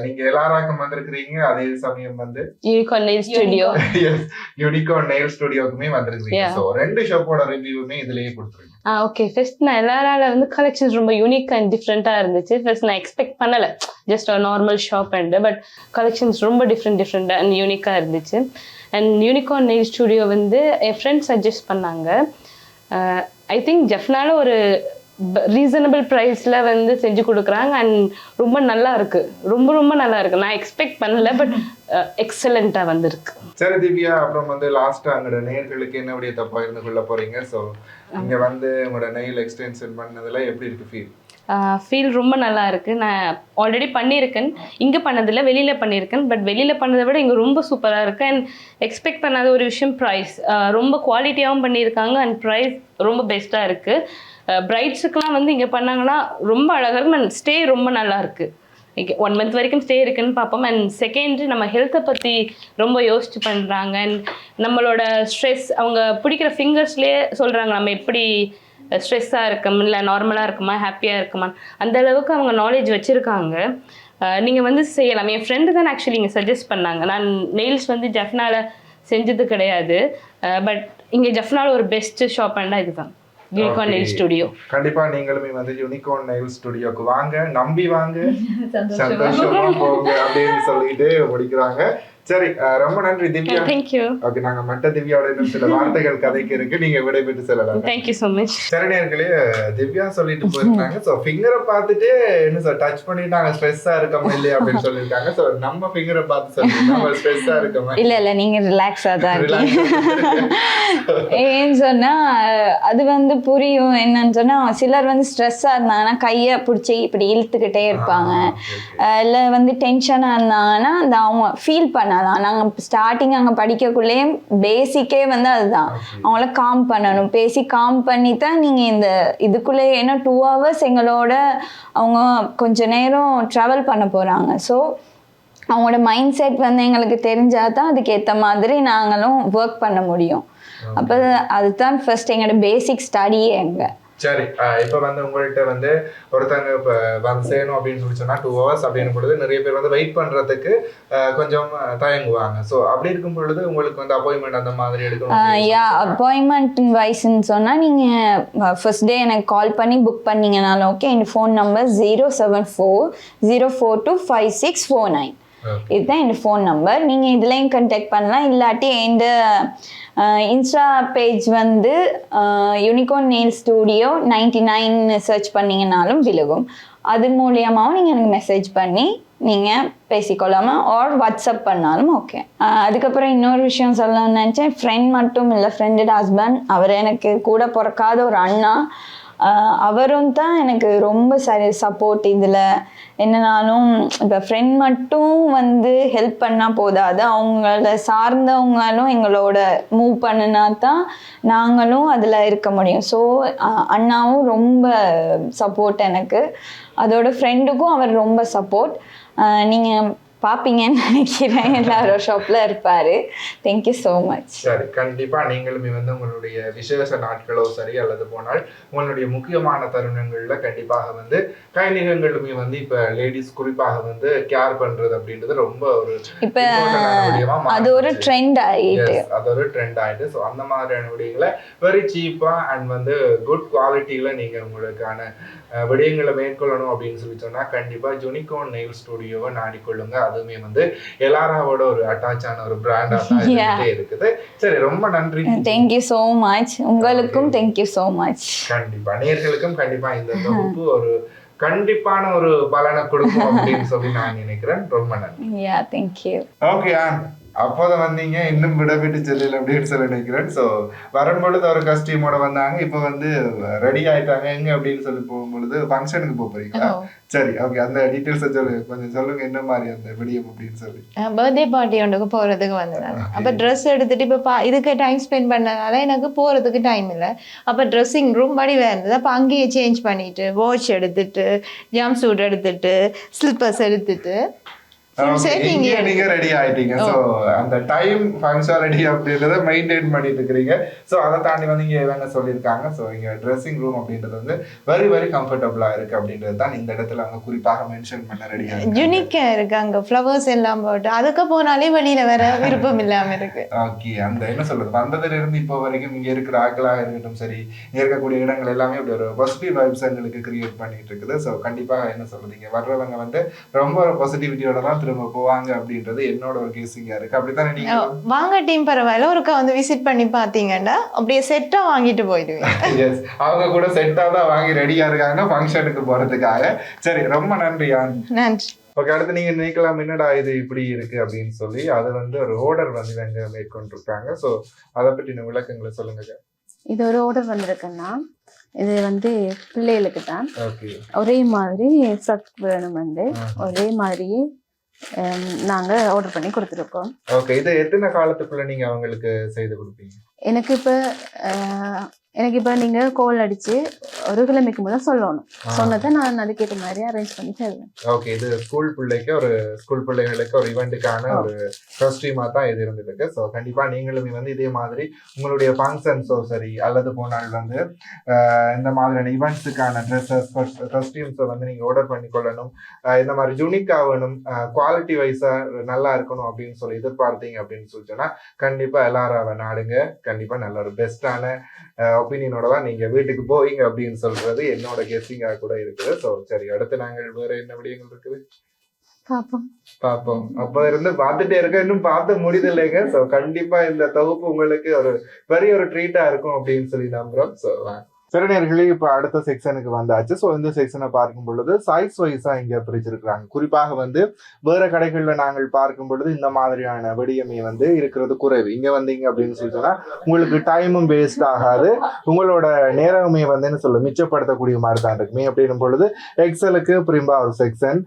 நீங்க எல்லாராக்கும் வந்திருக்கிறீங்க, அதே சமயம் வந்து unicorn nail studio. Yes, unicorn nail ஸ்டுடியோக்குமே வந்திருக்கீங்க. சோ 2 ஷாப்போட ரிவ்யூமே இதுலயே கொடுத்துருங்க. ஓகே, ஃபர்ஸ்ட் நான் எல்லாரால வந்து கலெக்ஷன்ஸ் ரொம்ப யூனிக் அண்ட் டிஃப்ரெண்டா இருந்துச்சு. ஃபர்ஸ்ட் நான் எக்ஸ்பெக்ட் பண்ணல, ஜஸ்ட் ஒரு normal shop and but collections ரொம்ப டிஃப்ரெண்ட் அண்ட் யூனிக்கா இருந்துச்சு. அண்ட் யூனிகார்ன் நெயில் ஸ்டுடியோ வந்து என் ஃப்ரெண்ட்ஸ் சஜஸ்ட் பண்ணாங்க. ஐ திங்க் ஜெஃப்னால ஒரு ரீசனபிள் ப்ரைஸில் வந்து செஞ்சு கொடுக்குறாங்க அண்ட் ரொம்ப நல்லா இருக்கு. ரொம்ப நல்லா இருக்கு. நான் எக்ஸ்பெக்ட் பண்ணல, பட் எக்ஸலண்ட்டாக வந்திருக்கு. சரி திவ்யா, அப்புறம் வந்து லாஸ்ட்டாக அங்களோட நேயர்களுக்கு என்ன விடயத்தை பகிர்ந்து கொள்ள போறீங்க? ஸோ இங்கே வந்து உங்களோட நெயில் எக்ஸ்டென்ஷன் பண்ணதில் எப்படி இருக்கு ஃபீல்? ஃபீல் ரொம்ப நல்லா இருக்குது. நான் ஆல்ரெடி பண்ணியிருக்கேன், இங்கே பண்ணதில்லை, வெளியில் பண்ணியிருக்கேன். பட் வெளியில் பண்ணதை விட இங்கே ரொம்ப சூப்பராக இருக்குது. அண்ட் எக்ஸ்பெக்ட் பண்ணாத ஒரு விஷயம் ப்ரைஸ். ரொம்ப குவாலிட்டியாகவும் பண்ணியிருக்காங்க அண்ட் ப்ரைஸ் ரொம்ப பெஸ்ட்டாக இருக்குது. பிரைட்ஸுக்கெலாம் வந்து இங்கே பண்ணாங்கன்னா ரொம்ப அழகாக இருக்கும் அண்ட் ஸ்டே ரொம்ப நல்லா இருக்குது. 1 month வரைக்கும் ஸ்டே இருக்குன்னு பார்ப்போம். அண்ட் செகண்ட், நம்ம ஹெல்த்தை பற்றி ரொம்ப யோசிச்சு பண்ணுறாங்க. அண்ட் நம்மளோட ஸ்ட்ரெஸ் அவங்க பிடிக்கிற ஃபிங்கர்ஸ்லேயே சொல்கிறாங்க நம்ம எப்படி ஸ்ட்ரெஸ்ஸாக இருக்கும், இல்லை நார்மலாக இருக்குமா, ஹாப்பியாக இருக்குமா, அந்த அளவுக்கு அவங்க நாலேஜ் வச்சுருக்காங்க. நீங்கள் வந்து செய்யலாம். என் ஃப்ரெண்டு தான் ஆக்சுவலி இங்கே சஜஸ்ட் பண்ணாங்க. நான் நெயில்ஸ் வந்து ஜெஃப்னால செஞ்சது கிடையாது, பட் இங்கே ஜெஃப்னால ஒரு பெஸ்ட் ஷாப்னா இதுதான், யூனிகார்ன் நெயில் ஸ்டுடியோ. கண்டிப்பா நீங்களுமே வந்து யூனிகார்ன் நெயில் ஸ்டுடியோக்கு வாங்க, நம்பி வாங்க, சந்தோஷமா போங்க அப்படின்னு சொல்லிட்டு முடிக்கிறாங்க. சரி, ரொம்ப நன்றி திவ்யா. தேங்க்யூ. ஓகே, நாங்க மட்ட திவ்யாவோட இன்னும் சில வார்த்தைகள் கதைக்கு இருக்கு, நீங்க விடைபெற்று செல்லலாம். Thank you so much. சரி நேயர்களே, திவ்யா சொல்லிட்டு போயிருந்தாங்க. ஸோ ஃபிங்கரை பார்த்துட்டு என்ன சார் டச் பண்ணிட்டு நாங்க ஸ்ட்ரெஸ்ஸா இருக்கோமா இல்லையா அப்படின்னு சொல்லியிருக்காங்க. ஸோ நம்ம ஃபிங்கரை பார்த்து சொல்லிட்டு ஸ்ட்ரெஸ்ஸா இருக்கோமா இல்ல நீங்க ரிலாக்ஸா தான் இருக்கீங்க. ஏன்னு சொன்னா அது வந்து புரியும். என்னன்னு சொன்னா சிலர் வந்து ஸ்ட்ரெஸ்ஸா இருந்தாங்கன்னா கையை பிடிச்சி இப்படி இழுத்துக்கிட்டே இருப்பாங்க. இல்லை வந்து டென்ஷனாக இருந்தாங்கன்னா அந்த அவங்க ஃபீல் பண்ணலாம். நாங்கள் ஸ்டார்டிங் அங்கே படிக்கக்குள்ளேயே பேசிக்கே வந்து அதுதான், அவங்கள காம் பண்ணணும். பேசி காம் பண்ணி தான் நீங்கள் இந்த இதுக்குள்ளே, ஏன்னா 2 hours எங்களோட அவங்க கொஞ்ச நேரம் ட்ராவல் பண்ண போகிறாங்க. ஸோ அவங்களோட மைண்ட் செட் வந்து எங்களுக்கு தெரிஞ்சால் தான் அதுக்கேற்ற மாதிரி நாங்களும் ஒர்க் பண்ண முடியும். அப்போ அதுதான் ஃபர்ஸ்ட் எங்களோட பேசிக் ஸ்டடியே எங்கே. சரி, இப்போ வந்து உங்கள்கிட்ட வந்து ஒருத்தங்க இப்போ வந்து செய்யணும் அப்படின்னு சொல்லி சொன்னா 2 hours அப்படின்னு பொழுது நிறைய பேர் வந்து வெயிட் பண்றதுக்கு கொஞ்சம் தயங்குவாங்க. ஸோ அப்படி இருக்கும் பொழுது உங்களுக்கு வந்து அப்பாயின்மெண்ட் அந்த மாதிரி எடுக்கணும். அப்பாயின்மெண்ட் வைஸ்ன்னு சொன்னால் நீங்கள் ஃபர்ஸ்ட் டே எனக்கு கால் பண்ணி புக் பண்ணீங்கனாலும் ஓகே. என் ஃபோன் நம்பர் 074-042-5649. இதுதான் என் ஃபோன் நம்பர். நீங்கள் இதுலேயும் கான்டாக்ட் பண்ணலாம். இல்லாட்டி எந்த இன்ஸ்டா பேஜ் வந்து யூனிகார்ன் நெயில் ஸ்டூடியோ 99 சர்ச் பண்ணிங்கனாலும் விழுகும். அது மூலியமாகவும் நீங்கள் எனக்கு மெசேஜ் பண்ணி நீங்கள் பேசிக்கொள்ளாமல் ஆர் வாட்ஸ்அப் பண்ணாலும் ஓகே. அதுக்கப்புறம் இன்னொரு விஷயம் சொல்லணும்னு நினச்சேன். ஃப்ரெண்ட் மட்டும் இல்லை, ஃப்ரெண்டோட ஹஸ்பண்ட், அவர் எனக்கு கூட பிறக்காத ஒரு அண்ணா, அவரும் தான் எனக்கு ரொம்ப சரி சப்போர்ட். இதில் என்னன்னாலும் இப்போ ஃப்ரெண்ட் மட்டும் வந்து ஹெல்ப் பண்ணால் போதாது, அவங்கள சார்ந்தவங்களும் எங்களோட மூவ் பண்ணினா தான் நாங்களும் அதில் இருக்க முடியும். ஸோ அண்ணாவும் ரொம்ப சப்போர்ட் எனக்கு, அதோட ஃப்ரெண்டுக்கும் அவர் ரொம்ப சப்போர்ட். நீங்கள் பார்ப்பீங்கன்னு நினைக்கிறேன், எல்லாரும் ஷாப்பில் இருப்பார். Thank you so much. சரி, கண்டிப்பாக நீங்களுமே வந்து உங்களுடைய விசேஷ நாட்களோ சரி அல்லது போனால் உங்களுடைய முக்கியமான தருணங்களில் கண்டிப்பாக வந்து கைநிகங்களுமே வந்து இப்போ லேடிஸ் குறிப்பாக வந்து கேர் பண்ணுறது அப்படின்றது ரொம்ப ஒரு இப்போ அது ஒரு ட்ரெண்ட் ஆகிட்டு, அது ஒரு ட்ரெண்ட் ஆகிட்டு. ஸோ அந்த மாதிரியான விடயங்களை வெரி சீப்பாக அண்ட் வந்து குட் குவாலிட்டியில் நீங்கள் உங்களுக்கான விடயங்களை மேற்கொள்ளணும் அப்படின்னு சொல்லி சொன்னால் கண்டிப்பாக யூனிகார்ன் நெயில் ஸ்டூடியோவை நாடிக்கொள்ளுங்க. அதுவுமே வந்து எல்லாராவோட ஒரு அட்டாச்சான ஒரு பிராண்டாக இருக்குது. சரி, ரொம்ப நன்றி. Thank you so much. உங்களுக்கும் தேங்க்யூ ஸோ மச். கண்டிப்பா நேயர்களுக்கும் கண்டிப்பா இந்த தொகுப்பு ஒரு கண்டிப்பான ஒரு பலனை கொடுக்கும் அப்படின்னு சொல்லி நான் நினைக்கிறேன். ரொம்ப நன்றி. தேங்க்யூ. ஓகே, அப்போதான் வந்தீங்க, இன்னும் விடவிட்டு செல்லல அப்படின்னு சொல்லி நினைக்கிறேன். ஸோ வரும்பொழுது ஒரு கஸ்டியூமோட வந்தாங்க, இப்போ வந்து ரெடி ஆயிட்டாங்க. எங்க அப்படின்னு சொல்லி போகும்பொழுது ஃபங்க்ஷனுக்கு போறீங்களா? சரி, ஓகே, அந்த டீட்டெயில்ஸை கொஞ்சம் சொல்லுங்க, என்ன மாதிரி அந்த விடியம் அப்படின்னு சொல்லி. பர்த்டே பார்ட்டி ஒன்றுக்கு போகிறதுக்கு வந்தேன். அப்போ ட்ரெஸ் எடுத்துட்டு இப்போ இதுக்கு டைம் ஸ்பெண்ட் பண்ணனால எனக்கு போகிறதுக்கு டைம் இல்லை. அப்போ ட்ரெஸ்ஸிங் ரூம் வடிவாக இருந்தது. அப்போ அங்கேயே சேஞ்ச் பண்ணிட்டு வாட்ச் எடுத்துட்டு ஜம்ப் சூட் எடுத்துட்டு ஸ்லிப்பர்ஸ் எடுத்துட்டு நீங்க ரெடி ஆயிட்டீங்க. சோ அந்த டைம் பங்க்சுவாலிட்டி அப்படின்றத மெயின்டைன் பண்ணிட்டு இருக்கிறீங்க. சோ அதை தாண்டி வந்து இங்க என்ன சொல்லியிருக்காங்க, சோ இங்க ட்ரெஸ்ஸிங் ரூம் அப்படின்றது வந்து வெரி வெரி கம்ஃபர்டபுளா இருக்கு அப்படின்றது தான் இந்த இடத்துல அவங்க குறிப்பாக மென்ஷன் பண்ண ரெடியா இருக்கு. யூனிக்கா இருக்கு, அங்க ஃப்ளவர்ஸ் எல்லாம் போட்டு அதுக்கு போனாலே வெளியில வர விருப்பம் இல்லாம இருக்கு. ஓகே, அந்த என்ன சொல்றது, வந்ததுல இருந்து இப்போ வரைக்கும் இங்க இருக்கிற ஆட்களாக இருக்கட்டும் சரி, இங்க இருக்கக்கூடிய இடங்கள் எல்லாமே அப்படி ஒரு பாசிட்டிவ் வைப்ஸ் எங்களுக்கு கிரியேட் பண்ணிட்டு இருக்குது. ஸோ கண்டிப்பாக என்ன சொல்றது, இங்க வர்றவங்க வந்து ரொம்ப ஒரு பாசிட்டிவிட்டியோட தான் திரும்ப போவாங்க அப்படின்றது என்னோட ஒரு கேசிங்கா இருக்கு. அப்படித்தானே நீங்க வாங்க டீம் பரவாயில்ல, ஒருக்கா வந்து விசிட் பண்ணி பாத்தீங்கன்னா அப்படியே செட்டா வாங்கிட்டு போயிடுவீங்க. எஸ், அவங்க கூட செட்டா தான் வாங்கி ரெடியா இருக்காங்க ஃபங்க்ஷனுக்கு போறதுக்காக. சரி, ரொம்ப நன்றி. நன்றி. ஓகே, அடுத்து நீங்க நினைக்கலாம் என்னடா இது இப்படி இருக்கு அப்படின்னு சொல்லி, அது வந்து ஒரு ஆர்டர் வந்து இவங்க மேற்கொண்டிருக்காங்க. ஸோ அதை பற்றின விளக்கங்களை சொல்லுங்க. இது ஒரு ஆர்டர் வந்திருக்குன்னா இது வந்து பிள்ளைகளுக்கு தான். ஒரே மாதிரி ஃப்ராக் வேணும் வந்து ஒரே மாதிரியே நாங்கள் ஆர்டர் பண்ணி கொடுத்துருக்கோம். ஓகே, இது எத்தனை காலத்துக்குள்ள நீங்க அவங்களுக்கு செய்து கொடுப்பீங்க? எனக்கு இப்போ நீங்கள் கால் அடித்து ஒரு கிழமைக்கு முதல் சொல்லணும். சொன்னதை நான் அதுக்கேற்ற மாதிரி அரேஞ்ச் பண்ணி தருவேன். ஓகே, இது ஸ்கூல் பிள்ளைகளுக்கு ஒரு இவெண்ட்டுக்கான ஒரு காஸ்டியூமாக தான் இது இருந்துருக்கு. ஸோ கண்டிப்பாக நீங்களுமே வந்து இதே மாதிரி உங்களுடைய ஃபங்க்ஷன்ஸோ சரி அல்லது போனால் வந்து இந்த மாதிரியான இவெண்ட்ஸுக்கான ட்ரெஸ்ஸஸ் காஸ்டியூம்ஸை வந்து நீங்கள் ஆர்டர் பண்ணி கொள்ளணும். இந்த மாதிரி யூனிக்காக வேணும், குவாலிட்டி வைஸாக நல்லா இருக்கணும் அப்படின்னு சொல்லி எதிர்பார்த்தீங்க அப்படின்னு சொல்லி சொன்னால் கண்டிப்பாக எல்லாரும் நாடுங்க. கண்டிப்பாக நல்ல ஒரு பெஸ்ட்டான ஒப்பீனியனோட தான் நீங்க வீட்டுக்கு போவீங்க அப்படின்னு சொல்றது என்னோட கெஸ்டிங்கா கூட இருக்குது. ஸோ சரி, அடுத்து நாங்கள் வேற என்ன விடயங்கள் இருக்குது? பார்ப்போம். பார்ப்போம். அப்ப இருந்து பார்த்துட்டே இருக்க, இன்னும் பார்த்து முடியலைங்க. ஸோ கண்டிப்பா இந்த தொகுப்பு உங்களுக்கு ஒரு பெரிய ஒரு ட்ரீட்டா இருக்கும் அப்படின்னு சொல்லி நம்புறோம். ஸோ சரி நேயர்களே, இப்போ அடுத்த செக்ஷனுக்கு வந்தாச்சு. ஸோ இந்த செக்ஷனை பார்க்கும் பொழுது சைஸ் வைஸா இங்க பிரிச்சிருக்கிறாங்க. குறிப்பாக வந்து வேற கடைகள்ல நாங்கள் பார்க்கும் பொழுது இந்த மாதிரியான வெடியமை வந்து இருக்கிறது குறைவு. இங்க வந்தீங்க அப்படின்னு சொல்லி சொன்னா உங்களுக்கு டைமும் வேஸ்ட் ஆகாது, உங்களோட நேரமே வந்து என்ன சொல்ல மிச்சப்படுத்தக்கூடிய மாதிரி தான் இருக்குமே. அப்படின்னும் பொழுது எக்ஸலுக்கு பிரிம்பா ஒரு செக்ஷன்,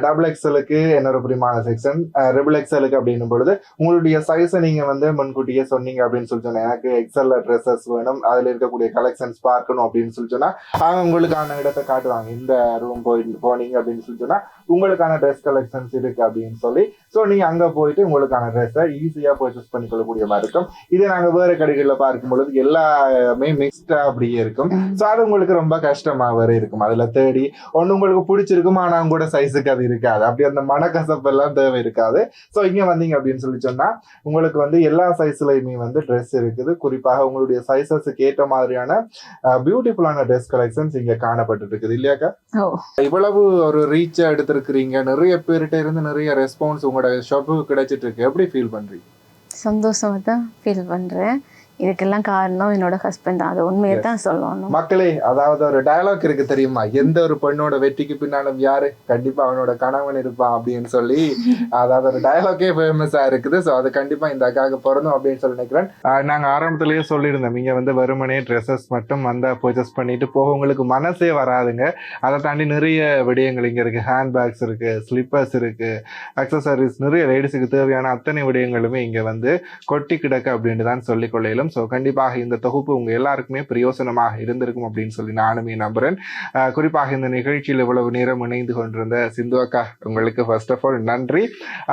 டபுள் எக்ஸலுக்கு இன்னொரு பிரிமான செக்ஷன், ட்ரிபிள் எக்ஸலுக்கு அப்படின்னும் பொழுது உங்களுடைய சைஸை நீங்க வந்து முன்கூட்டியே சொன்னீங்க அப்படின்னு சொல்லி சொன்னா எனக்கு எக்ஸல்ல ட்ரெஸ்ஸஸ் வேணும், அதுல இருக்கக்கூடிய கலெக்ஷன்ஸ் பார்க்கணும் அப்படின்னு சொல்லி சொன்னா அவங்க உங்களுக்கான இடத்தை காட்டுவாங்க. இந்த ரூம் போனீங்க அப்படின்னு சொல்லி சொன்னா உங்களுக்கான ட்ரெஸ் கலெக்ஷன்ஸ் இருக்கு அப்படின்னு சொல்லி ஸோ நீங்க அங்க போயிட்டு உங்களுக்கான ட்ரெஸ்ஸை ஈஸியா பர்ச்சேஸ் பண்ணிக்கொள்ளக்கூடிய மாதிரி இருக்கும். இதே நாங்க வேற கடைகள்ல பார்க்கும் பொழுது எல்லாமே மிக்ஸ்டா அப்படியே இருக்கும். ஸோ அது உங்களுக்கு ரொம்ப கஷ்டமா வேற இருக்கும். அதுல தேடி ஒண்ணு உங்களுக்கு பிடிச்சிருக்கும், ஆனா உங்களோட சைஸுக்கு அது இருக்காது. அப்படி அந்த மனக்கசப்பு எல்லாம் தேவை இருக்காது. ஸோ இங்க வந்தீங்க அப்படின்னு சொல்லி சொன்னா உங்களுக்கு வந்து எல்லா சைஸ்லயுமே வந்து ட்ரெஸ் இருக்குது. குறிப்பாக உங்களுடைய சைஸஸுக்கு ஏற்ற மாதிரியான பியூட்டிஃபுல்லான ட்ரெஸ் கலெக்ஷன்ஸ் இங்க காணப்பட்டு இருக்குது இல்லையாக்கா? இவ்வளவு ஒரு ரீச் எடுத்திருக்கிறீங்க, நிறைய பேர்கிட்ட இருந்து நிறைய ரெஸ்பான்ஸ் உங்களோட ஷாப்புக்கு கிடைச்சிட்டு இருக்கு. எப்படி ஃபீல் பண்றீங்க? சந்தோஷமா தான் ஃபீல் பண்றேன். இதுக்கெல்லாம் காரணம் என்னோட ஹஸ்பண்ட் தான், அது உண்மையை தான் சொல்லணும். மக்களே, அதாவது ஒரு டயலாக் இருக்கு தெரியுமா, எந்த ஒரு பெண்ணோட வெற்றிக்கு பின்னாலும் யாரு, கண்டிப்பா அவனோட கணவன் இருப்பான் அப்படின்னு சொல்லி, அதாவது ஒரு டயலாக்கே ஃபேமஸா இருக்குது. ஸோ அது கண்டிப்பா இந்த அக்காவுக்கு பொருந்தும் அப்படின்னு சொல்லி நினைக்கிறேன். நாங்க ஆரம்பத்திலேயே சொல்லியிருந்தோம், இங்க வந்து வெறுமனே ட்ரெஸ்ஸஸ் மட்டும் வந்தா பர்ச்சேஸ் பண்ணிட்டு போக உங்களுக்கு மனசே வராதுங்க. அதை தாண்டி நிறைய விடயங்கள் இங்க இருக்கு. ஹேண்ட் பேக்ஸ் இருக்கு, ஸ்லிப்பர்ஸ் இருக்கு, அக்சசரிஸ், நிறைய லேடிஸுக்கு தேவையான அத்தனை விடயங்களுமே இங்க வந்து கொட்டி கிடக்கு அப்படின்னு தான் சொல்லிக் கொள்ளையிலும். ஸோ கண்டிப்பாக இந்த தொகுப்பு உங்க எல்லாருக்குமே பிரயோசனமாக இருந்திருக்கும் அப்படின்னு சொல்லி நானுமே நம்புறேன். குறிப்பாக இந்த நிகழ்ச்சியில் இவ்வளவு நேரம் இணைந்து கொண்டிருந்த சிந்து அக்கா, உங்களுக்கு ஃபர்ஸ்ட் ஆஃப் ஆல் நன்றி.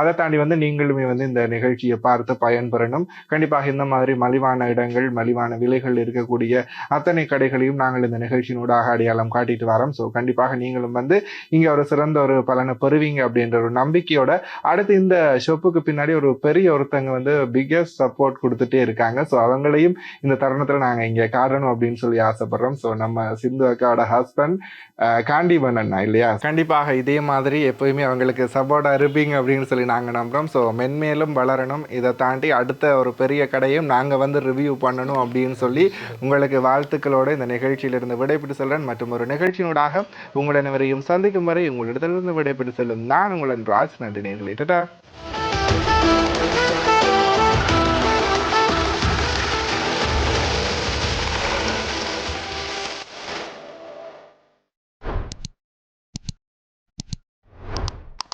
அதை தாண்டி வந்து நீங்களுமே வந்து இந்த நிகழ்ச்சியை பார்த்து பயன்பெறணும். கண்டிப்பாக இந்த மாதிரி மலிவான இடங்கள், மலிவான விலைகள் இருக்கக்கூடிய அத்தனை கடைகளையும் நாங்கள் இந்த நிகழ்ச்சியினூடாக அடையாளம் காட்டிட்டு வரோம். ஸோ கண்டிப்பாக நீங்களும் வந்து இங்க ஒரு சிறந்த ஒரு பலனை பெறுவீங்க அப்படின்ற ஒரு நம்பிக்கையோட அடுத்து இந்த ஷோப்புக்கு பின்னாடி ஒரு பெரிய ஒருத்தங்க வந்து பிக்கஸ்ட் சப்போர்ட் கொடுத்துட்டே இருக்காங்க. ஸோ அவங்களையும் இந்த தருணத்துல நாங்க இங்க காட்டணும் அப்படின்னு சொல்லி ஆசைப்படுறோம். ஸோ நம்ம சிந்து அக்காவோட ஹஸ்பண்ட் காண்டிபன் அண்ணா இல்லையா, கண்டிப்பாக இதே மாதிரி எப்பயுமே அவங்களுக்கு சப்போர்ட்டா இருப்பீங்க அப்படின்னு சொல்லி நாங்க நம்புறோம். ஸோ மென்மேலும் வளரணும். இதை தாண்டி அடுத்த ஒரு பெரிய கடையும் நாங்க வந்து ரிவ்யூ பண்ணணும் அப்படின்னு சொல்லி உங்களுக்கு வாழ்த்துக்களோட இந்த நிகழ்ச்சியிலிருந்து விடைபெற்று செல்றேன். மற்றும் ஒரு நிகழ்ச்சியினூடாக உங்கள் அனைவரையும் சந்திக்கும் வரை உங்களிடத்திலிருந்து விடைபெற்று செல்லும் நான் உங்களின் ராஜ். நன்றி நேயர்களே. டாடா.